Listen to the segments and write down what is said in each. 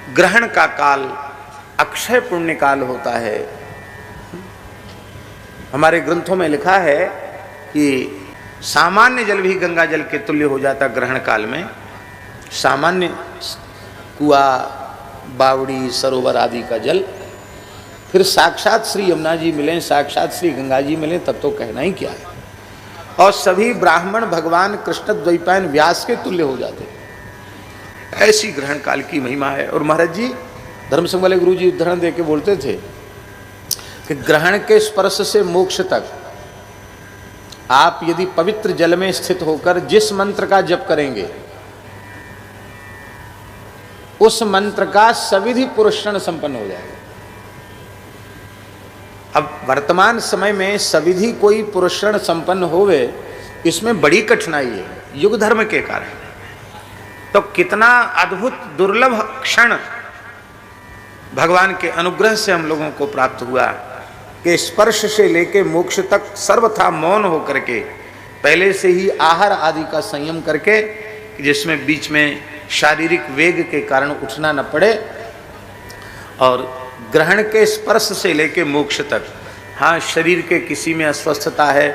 ग्रहण का काल अक्षय पुण्य काल होता है। हमारे ग्रंथों में लिखा है कि सामान्य जल भी गंगा जल के तुल्य हो जाता ग्रहण काल में। सामान्य कुआ, बावड़ी, सरोवर आदि का जल, फिर साक्षात श्री यमुना जी मिलें, साक्षात श्री गंगा जी मिलें, तब तो कहना ही क्या है। और सभी ब्राह्मण भगवान कृष्ण द्वैपायन व्यास के तुल्य हो जाते। ऐसी ग्रहण काल की महिमा है। और महाराज जी धर्म संघ वाले गुरु जी उदाहरण दे के बोलते थे कि ग्रहण के स्पर्श से मोक्ष तक आप यदि पवित्र जल में स्थित होकर जिस मंत्र का जप करेंगे, उस मंत्र का सविधि पुरुषण संपन्न हो जाएगा। अब वर्तमान समय में सविधि कोई पुरुषण संपन्न होवे, इसमें बड़ी कठिनाई है युग धर्म के कारण। तो कितना अद्भुत दुर्लभ क्षण भगवान के अनुग्रह से हम लोगों को प्राप्त हुआ कि स्पर्श से लेके मोक्ष तक सर्वथा मौन होकर के, पहले से ही आहार आदि का संयम करके, जिसमें बीच में शारीरिक वेग के कारण उठना न पड़े, और ग्रहण के स्पर्श से लेके मोक्ष तक। हाँ, शरीर के किसी में अस्वस्थता है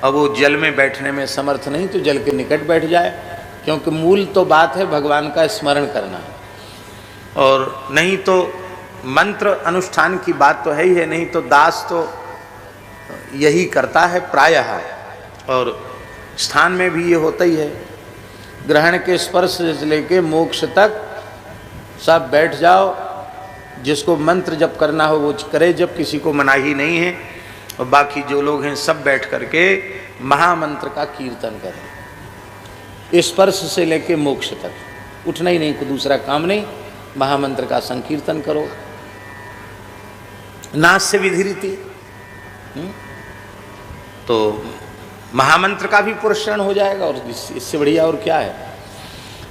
और वो जल में बैठने में समर्थ नहीं, तो जल के निकट बैठ जाए, क्योंकि मूल तो बात है भगवान का स्मरण करना। और नहीं तो मंत्र अनुष्ठान की बात तो है ही है, नहीं तो दास तो यही करता है प्रायः। और स्थान में भी ये होता ही है, ग्रहण के स्पर्श से लेके मोक्ष तक सब बैठ जाओ, जिसको मंत्र जप करना हो वो करे, जब किसी को मनाही नहीं है। और बाकी जो लोग हैं सब बैठ करके महामंत्र का कीर्तन करें, स्पर्श से लेके मोक्ष तक, उठना ही नहीं, कोई दूसरा काम नहीं, महामंत्र का संकीर्तन करो। नास्य विधि रीति, तो महामंत्र का भी पुरस्कार हो जाएगा, और इससे बढ़िया और क्या है।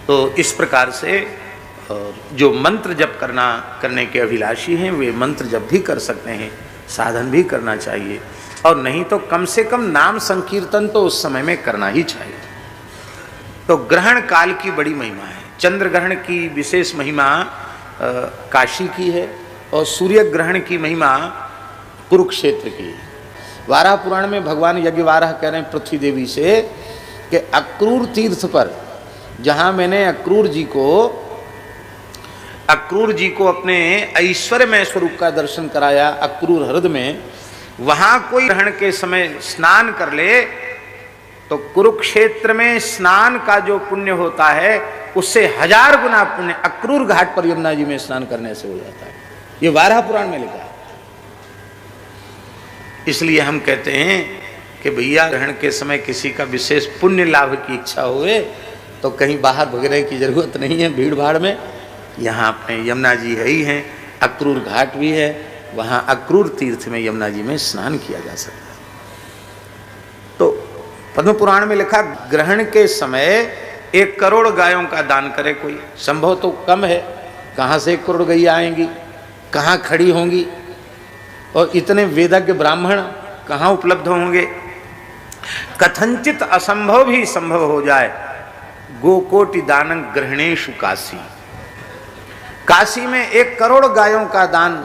तो इस प्रकार से जो मंत्र जप करने के अभिलाषी हैं, वे मंत्र जप भी कर सकते हैं, साधन भी करना चाहिए। और नहीं तो कम से कम नाम संकीर्तन तो उस समय में करना ही चाहिए। तो ग्रहण काल की बड़ी महिमा है। चंद्र ग्रहण की विशेष महिमा काशी की है, और सूर्य ग्रहण की महिमा कुरुक्षेत्र की है। वाराह पुराण में भगवान यज्ञवाराह कह रहे हैं पृथ्वी देवी से कि अक्रूर तीर्थ पर, जहाँ मैंने अक्रूर जी को अपने ऐश्वर्यमय स्वरूप का दर्शन कराया, अक्रूर हृदय में, वहाँ कोई ग्रहण के समय स्नान कर ले तो कुरुक्षेत्र में स्नान का जो पुण्य होता है उससे 1000 गुना पुण्य अक्रूर घाट पर यमुना जी में स्नान करने से हो जाता है। ये वाराह पुराण में लिखा है। इसलिए हम कहते हैं कि भैया ग्रहण के समय किसी का विशेष पुण्य लाभ की इच्छा हुए तो कहीं बाहर भगने की जरूरत नहीं है भीड़ भाड़ में। यहाँ अपने यमुना जी है ही हैं, अक्रूर घाट भी है, वहाँ अक्रूर तीर्थ में यमुना जी में स्नान किया जा सकता है। तो पद्म पुराण में लिखा, ग्रहण के समय 1 करोड़ गायों का दान करे कोई। संभव तो कम है, कहाँ से 1 करोड़ गैया आएंगी, कहाँ खड़ी होंगी, और इतने वेदज्ञ ब्राह्मण कहाँ उपलब्ध होंगे। कथंचित असंभव भी संभव हो जाए। गोकोटि दानं ग्रहणेषु काशी, काशी में 1 करोड़ गायों का दान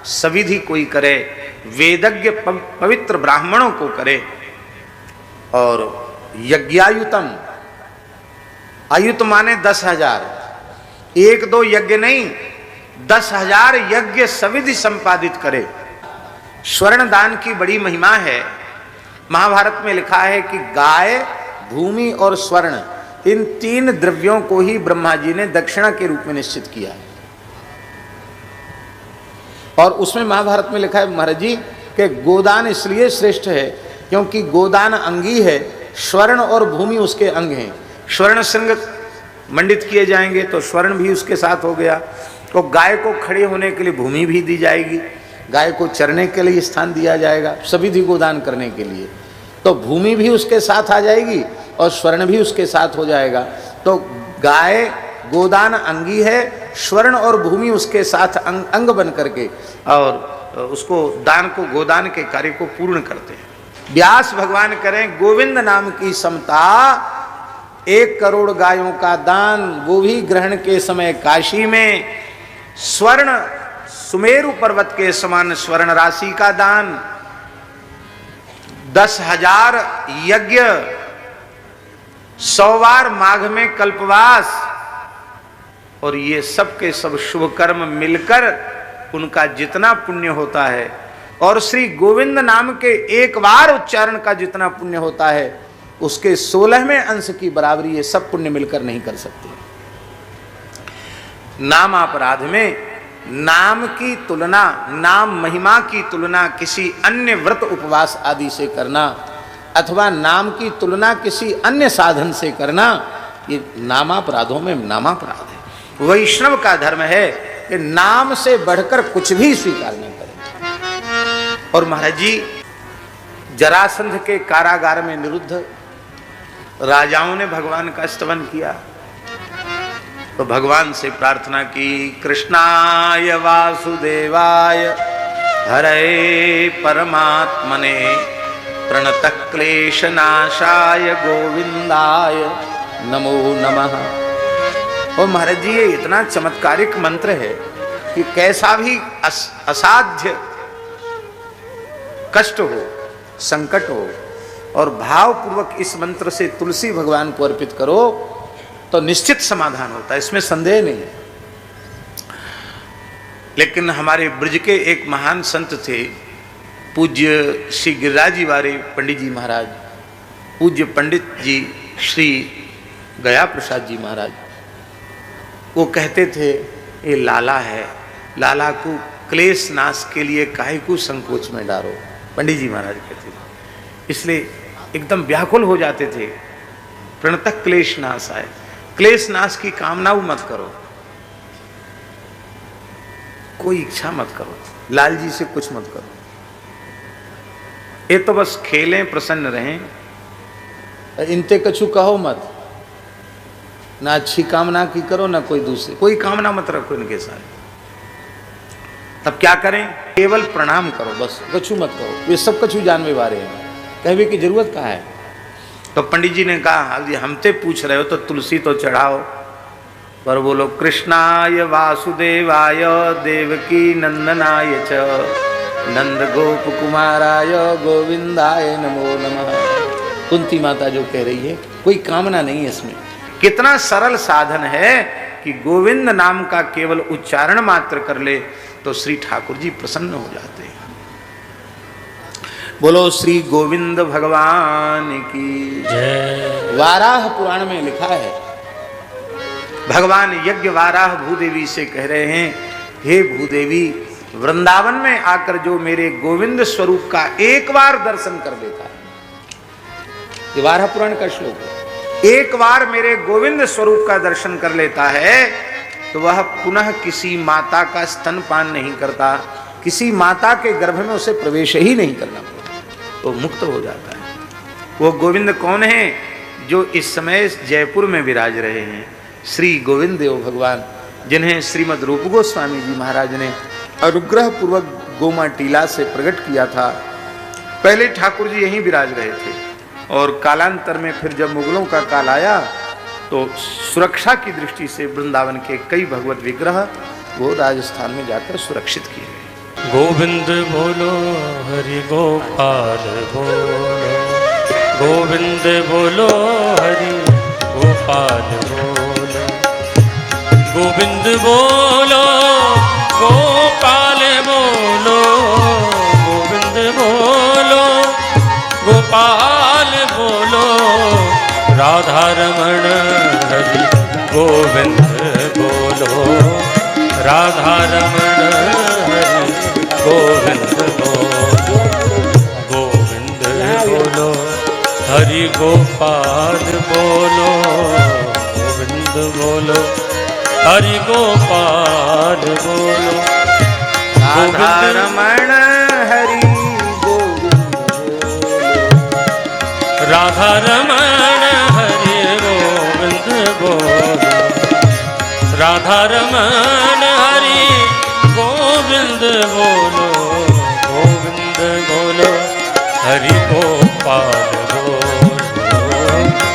सविधि कोई करे, वेदज्ञ पवित्र ब्राह्मणों को करे। और यज्ञायुतम, आयुत माने 10,000, 1-2 यज्ञ नहीं, 10,000 यज्ञ सविधि संपादित करे। स्वर्ण दान की बड़ी महिमा है। महाभारत में लिखा है कि गाय, भूमि और स्वर्ण, इन 3 द्रव्यों को ही ब्रह्मा जी ने दक्षिणा के रूप में निश्चित किया है। और उसमें महाभारत में लिखा है महाराज जी कि गोदान इसलिए श्रेष्ठ है क्योंकि गोदान अंगी है, स्वर्ण और भूमि उसके अंग हैं। स्वर्ण संग मंडित किए जाएंगे तो स्वर्ण भी उसके साथ हो गया। तो गाय को खड़े होने के लिए भूमि भी दी जाएगी, गाय को चरने के लिए स्थान दिया जाएगा, सविधि गोदान करने के लिए। तो भूमि भी उसके साथ आ जाएगी और स्वर्ण भी उसके साथ हो जाएगा। तो गाय गोदान अंगी है, स्वर्ण और भूमि उसके साथ अंग बन करके और उसको दान को, गोदान के कार्य को पूर्ण करते हैं। व्यास भगवान करें गोविंद नाम की समता, 1 करोड़ गायों का दान, वो भी ग्रहण के समय काशी में, स्वर्ण सुमेरु पर्वत के समान स्वर्ण राशि का दान, 10,000 यज्ञ, 100 बार माघ में कल्पवास, और ये सब के सब शुभ कर्म मिलकर उनका जितना पुण्य होता है, और श्री गोविंद नाम के एक बार उच्चारण का जितना पुण्य होता है, उसके 16वें अंश की बराबरी ये सब पुण्य मिलकर नहीं कर सकते। नाम अपराध में नाम की तुलना, नाम महिमा की तुलना किसी अन्य व्रत उपवास आदि से करना, अथवा नाम की तुलना किसी अन्य साधन से करना, ये नामापराधों में नामापराध है। वैष्णव का धर्म है कि नाम से बढ़कर कुछ भी स्वीकार नहीं करें। और महाराज जी जरासंध के कारागार में निरुद्ध राजाओं ने भगवान का स्तवन किया, तो भगवान से प्रार्थना की, कृष्णाय वासुदेवाय हरे परमात्मने प्रणतः क्लेशनाशाय गोविंदाय नमो नमः। और महाराज जी ये इतना चमत्कारिक मंत्र है कि कैसा भी असाध्य कष्ट हो, संकट हो, और भावपूर्वक इस मंत्र से तुलसी भगवान को अर्पित करो तो निश्चित समाधान होता है, इसमें संदेह नहीं है। लेकिन हमारे ब्रज के एक महान संत थे, पूज्य श्री गिरिराज जी वाले पंडित जी महाराज, पूज्य पंडित जी श्री गया प्रसाद जी महाराज, वो कहते थे ये लाला है, लाला को क्लेश नाश के लिए काहे को संकोच में डालो, पंडित जी महाराज कहते थे। इसलिए एकदम व्याकुल हो जाते थे, प्रणतः क्लेश नाश आए, क्लेश नाश की कामना मत करो, कोई इच्छा मत करो, लाल जी से कुछ मत करो, ये तो बस खेलें प्रसन्न रहें, इनते कछु कहो मत, ना अच्छी कामना की करो ना कोई दूसरी, कोई कामना मत रखो इनके साथ। तब क्या करें, केवल प्रणाम करो बस, कछु मत करो, ये सब कछु जानवे वाले हैं, कहवे की जरूरत कहाँ है। तो पंडित जी ने कहा हमसे पूछ रहे हो तो तुलसी तो चढ़ाओ, पर बोलो कृष्णाय वासुदेवाय देवकी नंदनाय च नंद गोप कुमाराय गोविंदाय नमो नमः। कुंती माता जो कह रही है, कोई कामना नहीं है इसमें। कितना सरल साधन है कि गोविंद नाम का केवल उच्चारण मात्र कर ले तो श्री ठाकुर जी प्रसन्न हो जाते हैं। बोलो श्री गोविंद भगवान की जय। वाराह पुराण में लिखा है, भगवान यज्ञ वाराह भूदेवी से कह रहे हैं, हे भूदेवी, वृंदावन में आकर जो मेरे गोविंद स्वरूप का एक बार दर्शन कर लेता है, ये वाराह पुराण का श्लोक है, एक बार मेरे गोविंद स्वरूप का दर्शन कर लेता है तो वह पुनः किसी माता का स्तनपान नहीं करता, किसी माता के गर्भ में उसे प्रवेश ही नहीं करना पड़ता, तो मुक्त हो जाता है। वो गोविंद कौन है? जो इस समय जयपुर में विराज रहे हैं, श्री गोविंद देव भगवान, जिन्हें श्रीमद् रूप गोस्वामी जी महाराज ने अनुग्रह पूर्वक गोमा टीला से प्रकट किया था। पहले ठाकुर जी यहीं विराज रहे थे और कालांतर में फिर जब मुगलों का काल आया तो सुरक्षा की दृष्टि से वृंदावन के कई भगवत विग्रह वो राजस्थान में जाकर सुरक्षित किए गए। गोविंद बोलो हरि गोपाल बोलो, गोविंद बोलो हरि गोपाल बोलो, गोविंद बोलो गोपाल बोलो, गोविंद बोलो गोपाल बोलो, राधा रमण हरि गोविंद बोलो, राधा रमण हरि गोविंद बोलो, गोविंद बोलो हरि गोपाल बोलो, गोविंद बोलो हरि गोपाल बोलो, राधा रमण हरि राधा रमण हरि गोविंद बोलो, राधा रमण हरि गोविंद बोलो, गोविंद बोलो हरि गोपाल बोलो,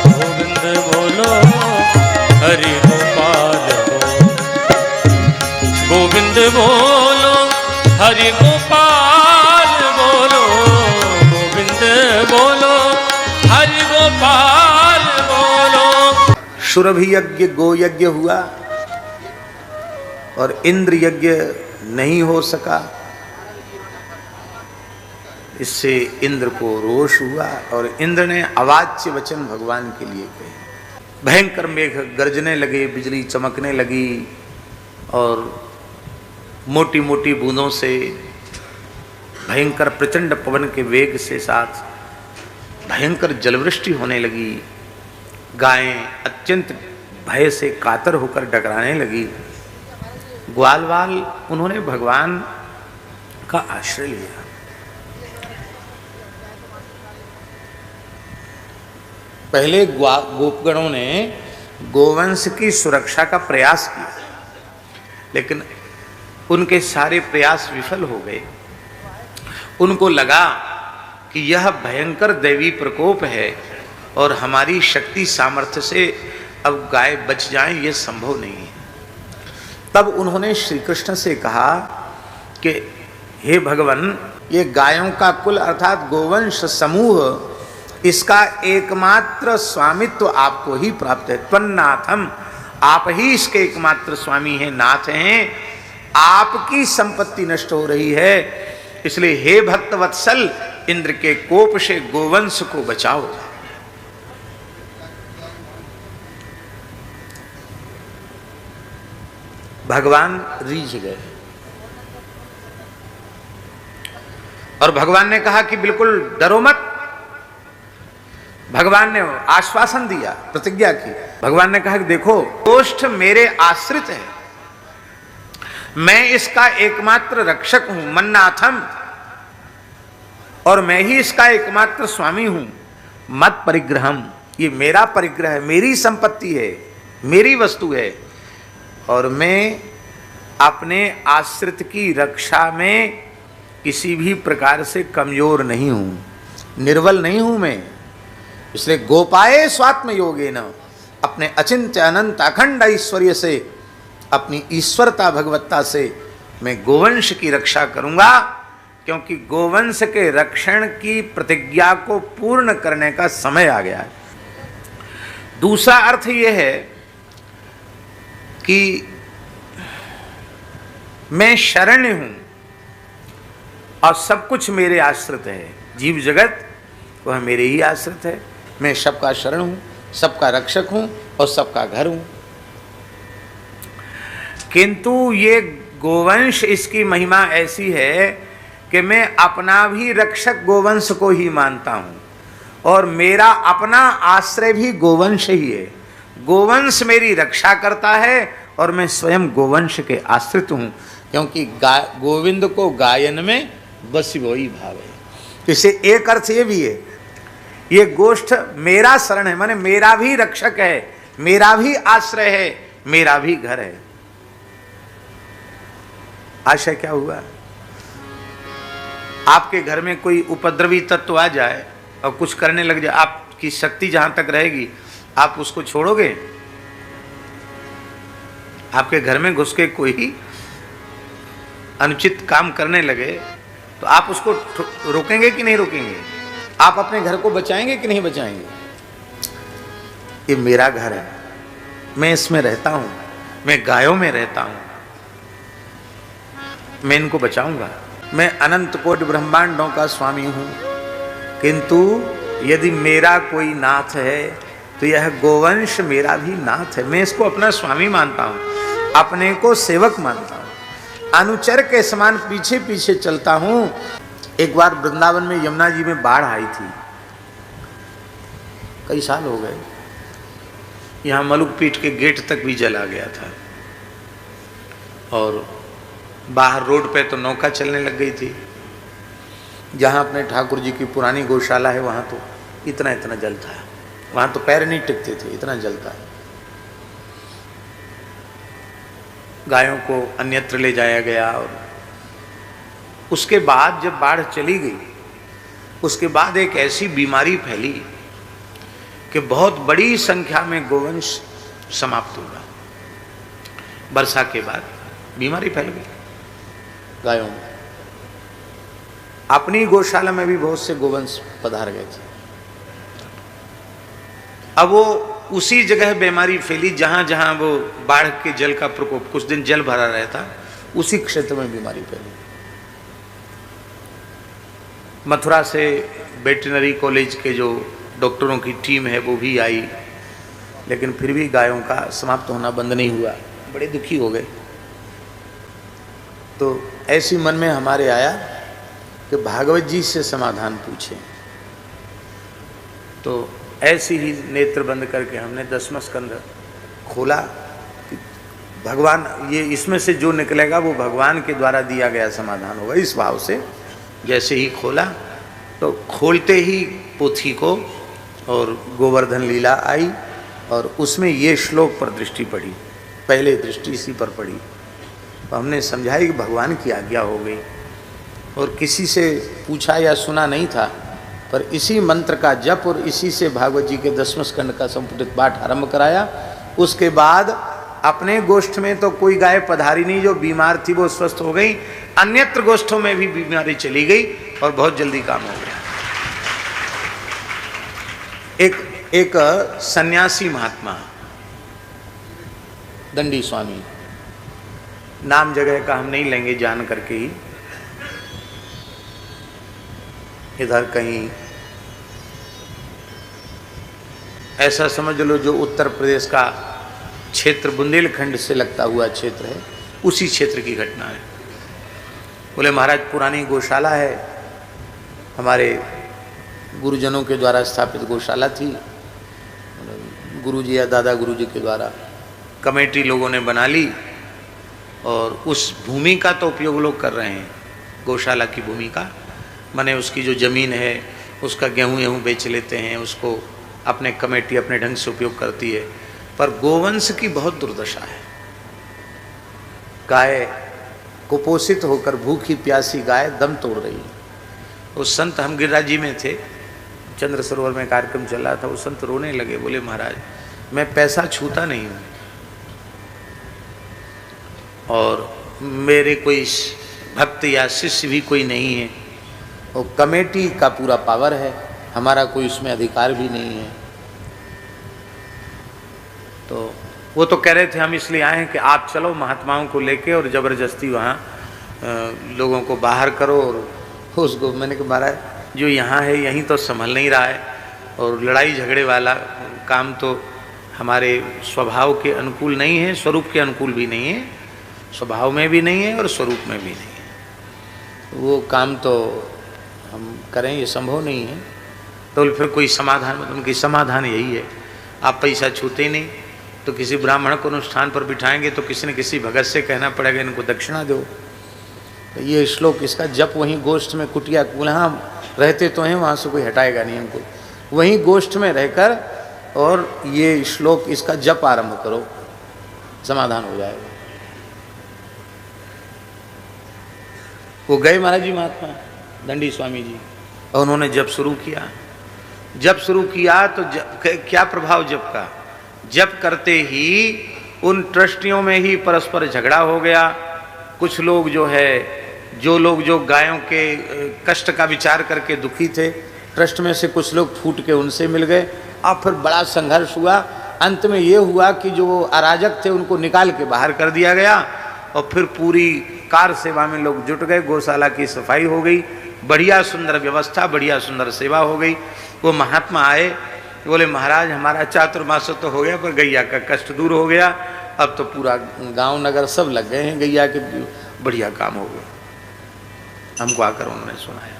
गोविंद बोलो हरि गोपाल बोलो, गोविंद बोलो, हरि गोपाल बोलो, गोविंद बोलो, हरि गोपाल बोलो। सुरभि यज्ञ गो यज्ञ हुआ और इंद्र यज्ञ नहीं हो सका। इससे इंद्र को रोष हुआ और इंद्र ने अवाच्य वचन भगवान के लिए कहे। भयंकर मेघ गरजने लगे, बिजली चमकने लगी और मोटी मोटी बूंदों से भयंकर प्रचंड पवन के वेग से साथ भयंकर जलवृष्टि होने लगी। गायें अत्यंत भय से कातर होकर डगराने लगी। ग्वाल वाल उन्होंने भगवान का आश्रय लिया। पहले गोपगणों ने गोवंश की सुरक्षा का प्रयास किया, लेकिन उनके सारे प्रयास विफल हो गए। उनको लगा कि यह भयंकर दैवी प्रकोप है और हमारी शक्ति सामर्थ्य से अब गाय बच जाएं ये संभव नहीं है। तब उन्होंने श्री कृष्ण से कहा कि हे भगवान, ये गायों का कुल अर्थात गोवंश समूह, इसका एकमात्र स्वामित्व आपको ही प्राप्त है। त्वन्नाथम, आप ही इसके एकमात्र स्वामी हैं, नाथ हैं। आपकी संपत्ति नष्ट हो रही है, इसलिए हे भक्त वत्सल, इंद्र के कोप से गोवंश को बचाओ। भगवान रीझ गए और भगवान ने कहा कि बिल्कुल डरो मत। भगवान ने आश्वासन दिया, प्रतिज्ञा की। भगवान ने कहा कि देखो, गोष्ठ मेरे आश्रित है, मैं इसका एकमात्र रक्षक हूं, मन्नाथम, और मैं ही इसका एकमात्र स्वामी हूं। मत परिग्रहम, ये मेरा परिग्रह है, मेरी संपत्ति है, मेरी वस्तु है, और मैं अपने आश्रित की रक्षा में किसी भी प्रकार से कमजोर नहीं हूं, निर्बल नहीं हूं मैं। इसलिए गोपाए स्वात्म योगे न, अपने अचिंत्य अनंत अखंड ऐश्वर्य से, अपनी ईश्वरता भगवत्ता से मैं गोवंश की रक्षा करूंगा, क्योंकि गोवंश के रक्षण की प्रतिज्ञा को पूर्ण करने का समय आ गया है। दूसरा अर्थ यह है कि मैं शरण्य हूं और सब कुछ मेरे आश्रित है। जीव जगत वह मेरे ही आश्रित है। मैं सबका शरण हूं, सबका रक्षक हूं और सबका घर हूं। किंतु ये गोवंश, इसकी महिमा ऐसी है कि मैं अपना भी रक्षक गोवंश को ही मानता हूं और मेरा अपना आश्रय भी गोवंश ही है। गोवंश मेरी रक्षा करता है और मैं स्वयं गोवंश के आश्रित हूं, क्योंकि गोविंद को गायन में बस वही भाव है। इसे एक अर्थ ये भी है, ये गोष्ठ मेरा शरण है, माने मेरा भी रक्षक है, मेरा भी आश्रय है, मेरा भी घर है। आशय क्या हुआ? आपके घर में कोई उपद्रवी तत्व आ जाए और कुछ करने लग जाए, आपकी शक्ति जहां तक रहेगी आप उसको छोड़ोगे? आपके घर में घुस के कोई अनुचित काम करने लगे तो आप उसको रोकेंगे कि नहीं रोकेंगे? आप अपने घर को बचाएंगे कि नहीं बचाएंगे? ये मेरा घर है, मैं इसमें रहता हूं, मैं गायों में रहता हूं, मैं इनको बचाऊंगा। मैं अनंत कोटि ब्रह्मांडों का स्वामी हूं, किंतु यदि मेरा कोई नाथ है तो यह गोवंश मेरा भी नाथ है। मैं इसको अपना स्वामी मानता हूं, अपने को सेवक मानता हूं, अनुचर के समान पीछे पीछे चलता हूं। एक बार वृंदावन में यमुना जी में बाढ़ आई थी, कई साल हो गए। यहां मलुकपीठ के गेट तक भी जल आ गया था और बाहर रोड पे तो नौका चलने लग गई थी। जहां अपने ठाकुर जी की पुरानी गौशाला है वहां तो इतना इतना जल था, वहां तो पैर नहीं टिकते थे, इतना जल था। गायों को अन्यत्र ले जाया गया और उसके बाद जब बाढ़ चली गई, उसके बाद एक ऐसी बीमारी फैली कि बहुत बड़ी संख्या में गोवंश समाप्त हुआ वर्षा के बाद। बीमारी फैल गई गायों में। अपनी गौशाला में भी बहुत से गोवंश पधार गए थे। अब वो उसी जगह बीमारी फैली जहां जहां वो बाढ़ के जल का प्रकोप, कुछ दिन जल भरा रहता, उसी क्षेत्र में बीमारी फैली। मथुरा से वेटरनरी कॉलेज के जो डॉक्टरों की टीम है वो भी आई, लेकिन फिर भी गायों का समाप्त होना बंद नहीं हुआ। बड़े दुखी हो गए। तो ऐसी मन में हमारे आया कि भागवत जी से समाधान पूछें। तो ऐसी ही नेत्र बंद करके हमने 10वां स्कंद खोला कि भगवान, ये इसमें से जो निकलेगा वो भगवान के द्वारा दिया गया समाधान होगा। इस भाव से जैसे ही खोला तो खोलते ही पोथी को और गोवर्धन लीला आई और उसमें ये श्लोक पर दृष्टि पड़ी। पहले दृष्टि इसी पर पड़ी तो हमने समझाई कि भगवान की आज्ञा हो गई। और किसी से पूछा या सुना नहीं था, पर इसी मंत्र का जप और इसी से भागवत जी के 10वें स्कंद का संपुटित पाठ आरंभ कराया। उसके बाद अपने गोष्ठ में तो कोई गाय पधारी नहीं, जो बीमार थी वो स्वस्थ हो गई। अन्यत्र गोष्ठों में भी बीमारी चली गई और बहुत जल्दी काम हो गया। एक सन्यासी महात्मा दंडी स्वामी, नाम जगह का हम नहीं लेंगे, जान करके ही इधर कहीं ऐसा समझ लो जो उत्तर प्रदेश का क्षेत्र बुंदेलखंड से लगता हुआ क्षेत्र है, उसी क्षेत्र की घटना है। बोले महाराज पुरानी गौशाला है, हमारे गुरुजनों के द्वारा स्थापित गौशाला थी, गुरुजी या दादा गुरुजी के द्वारा कमेटी लोगों ने बना ली और उस भूमि का तो उपयोग लोग कर रहे हैं। गौशाला की भूमि का माने उसकी जो ज़मीन है उसका गेहूँ बेच लेते हैं, उसको अपने कमेटी अपने ढंग से उपयोग करती है। पर गोवंश की बहुत दुर्दशा है। गाय कुपोषित होकर भूखी प्यासी गाय दम तोड़ रही है। उस संत, हम गिरिराज जी में थे, चंद्र सरोवर में कार्यक्रम चल रहा था, वो संत रोने लगे। बोले महाराज मैं पैसा छूता नहीं हूँ और मेरे कोई भक्त या शिष्य भी कोई नहीं है, और कमेटी का पूरा पावर है, हमारा कोई उसमें अधिकार भी नहीं है। तो वो तो कह रहे थे हम इसलिए आए हैं कि आप चलो महात्माओं को लेके और ज़बरदस्ती वहाँ लोगों को बाहर करो। और उसको मैंने कहा महाराज जो यहाँ है यहीं तो संभल नहीं रहा है, और लड़ाई झगड़े वाला काम तो हमारे स्वभाव के अनुकूल नहीं है, स्वरूप के अनुकूल भी नहीं है, स्वभाव में भी नहीं है और स्वरूप में भी नहीं है। वो काम तो हम करें ये संभव नहीं है। तो फिर कोई समाधान, मतलब उनकी समाधान यही है, आप पैसा छूते नहीं तो किसी ब्राह्मण को अनुष्ठान पर बिठाएंगे तो किसी न किसी भगत से कहना पड़ेगा इनको दक्षिणा दो। तो ये श्लोक इसका जप वहीं गोष्ठ में कुटिया कुल्हां रहते तो हैं, वहाँ से कोई हटाएगा नहीं हमको, वहीं गोष्ठ में रहकर और ये श्लोक इसका जप आरंभ करो, समाधान हो जाएगा। वो गए महाराज जी महात्मा दंडी स्वामी जी और उन्होंने जप शुरू किया। जप शुरू किया तो क्या प्रभाव जप का, जप करते ही उन ट्रस्टियों में ही परस्पर झगड़ा हो गया। कुछ लोग जो लोग गायों के कष्ट का विचार करके दुखी थे, ट्रस्ट में से कुछ लोग फूट के उनसे मिल गए और फिर बड़ा संघर्ष हुआ। अंत में ये हुआ कि जो अराजक थे उनको निकाल के बाहर कर दिया गया और फिर पूरी कार सेवा में लोग जुट गए। गौशाला की सफाई हो गई, बढ़िया सुंदर व्यवस्था, बढ़िया सुंदर सेवा हो गई। वो महात्मा आए, बोले महाराज हमारा चातुर्मास तो हो गया पर गैया का कष्ट दूर हो गया, अब तो पूरा गांव नगर सब लग गए हैं गैया के, बढ़िया काम हो गया। हमको आकर उन्होंने सुनाया।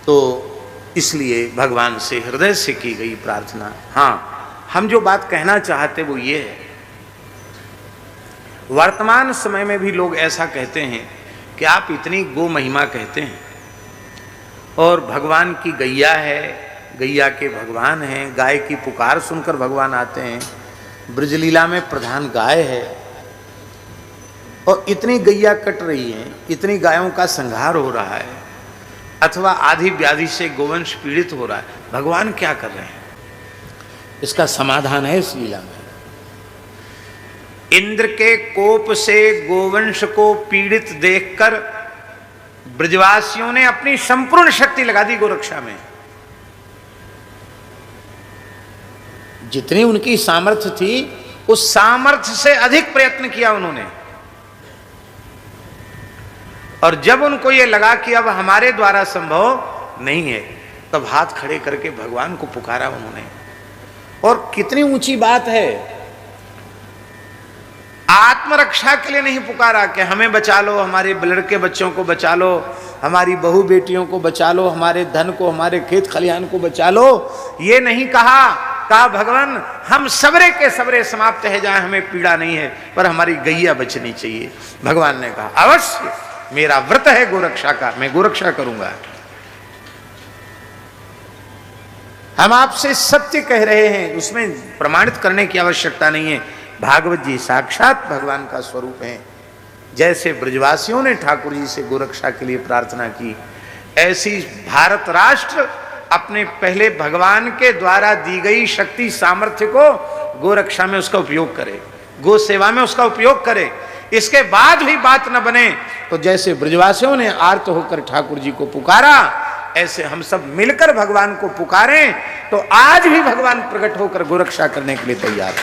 तो इसलिए भगवान से हृदय से की गई प्रार्थना। हाँ, हम जो बात कहना चाहते वो ये है, वर्तमान समय में भी लोग ऐसा कहते हैं कि आप इतनी गो महिमा कहते हैं और भगवान की गैया है, गैया के भगवान हैं, गाय की पुकार सुनकर भगवान आते हैं, ब्रजलीला में प्रधान गाय है और इतनी गैया कट रही हैं, इतनी गायों का संहार हो रहा है अथवा आदि व्याधि से गोवंश पीड़ित हो रहा है, भगवान क्या कर रहे हैं? इसका समाधान है इस लीला में। इंद्र के कोप से गोवंश को पीड़ित देखकर ब्रजवासियों ने अपनी संपूर्ण शक्ति लगा दी गोरक्षा में। जितनी उनकी सामर्थ्य थी उस सामर्थ्य से अधिक प्रयत्न किया उन्होंने। और जब उनको यह लगा कि अब हमारे द्वारा संभव नहीं है, तब हाथ खड़े करके भगवान को पुकारा उन्होंने। और कितनी ऊंची बात है, आत्मरक्षा के लिए नहीं पुकारा कि हमें बचा लो, हमारे लड़के बच्चों को बचा लो, हमारी बहू बेटियों को बचा लो, हमारे धन को, हमारे खेत खलिहान को बचा लो। ये नहीं कहा भगवान हम सबरे के सबरे समाप्त है जाए, हमें पीड़ा नहीं है, पर हमारी गैया बचनी चाहिए। भगवान ने कहा अवश्य, मेरा व्रत है गोरक्षा का, मैं गोरक्षा करूंगा। हम आपसे सत्य कह रहे हैं, उसमें प्रमाणित करने की आवश्यकता नहीं है। भागवत जी साक्षात भगवान का स्वरूप है। जैसे ब्रजवासियों ने ठाकुर जी से गोरक्षा के लिए प्रार्थना की, ऐसी भारत राष्ट्र अपने पहले भगवान के द्वारा दी गई शक्ति सामर्थ्य को गोरक्षा में उसका उपयोग करे, गो सेवा में उसका उपयोग करे। इसके बाद भी बात न बने तो जैसे ब्रजवासियों ने आर्त होकर ठाकुर जी को पुकारा, ऐसे हम सब मिलकर भगवान को पुकारें तो आज भी भगवान प्रकट होकर गोरक्षा करने के लिए तैयार है।